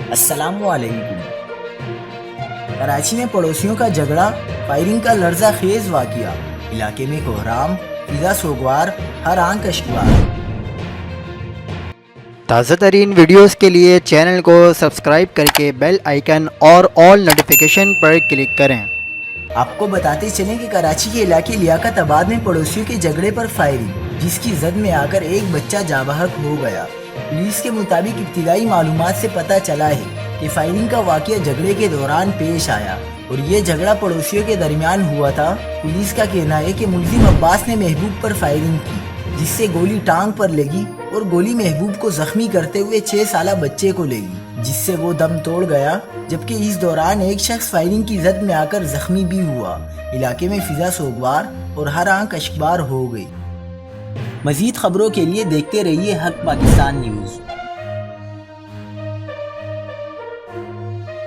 السلام علیکم۔ کراچی میں پڑوسیوں کا جھگڑا، فائرنگ کا لرزہ خیز واقعہ، علاقے میں کوہرام، فضا سوگوار، ہر آنکھ اشکبار۔ تازہ ترین ویڈیوز کے لیے چینل کو سبسکرائب کر کے بیل آئیکن اور آل نوٹیفیکیشن پر کلک کریں۔ آپ کو بتاتے چلیں کہ کراچی کے علاقے لیاقت آباد میں پڑوسیوں کے جھگڑے پر فائرنگ، جس کی زد میں آ کر ایک بچہ جاں بحق ہو گیا۔ پولیس کے مطابق ابتدائی معلومات سے پتہ چلا ہے کہ فائرنگ کا واقعہ جھگڑے کے دوران پیش آیا اور یہ جھگڑا پڑوسیوں کے درمیان ہوا تھا۔ پولیس کا کہنا ہے کہ ملزم عباس نے محبوب پر فائرنگ کی، جس سے گولی ٹانگ پر لگی اور گولی محبوب کو زخمی کرتے ہوئے 6 سالہ بچے کو لگی، جس سے وہ دم توڑ گیا، جبکہ اس دوران ایک شخص فائرنگ کی زد میں آ کر زخمی بھی ہوا۔ علاقے میں فضا سوگوار اور ہر آنکھ اشکبار ہو گئی۔ مزید خبروں کے لیے دیکھتے رہیے حق پاکستان نیوز۔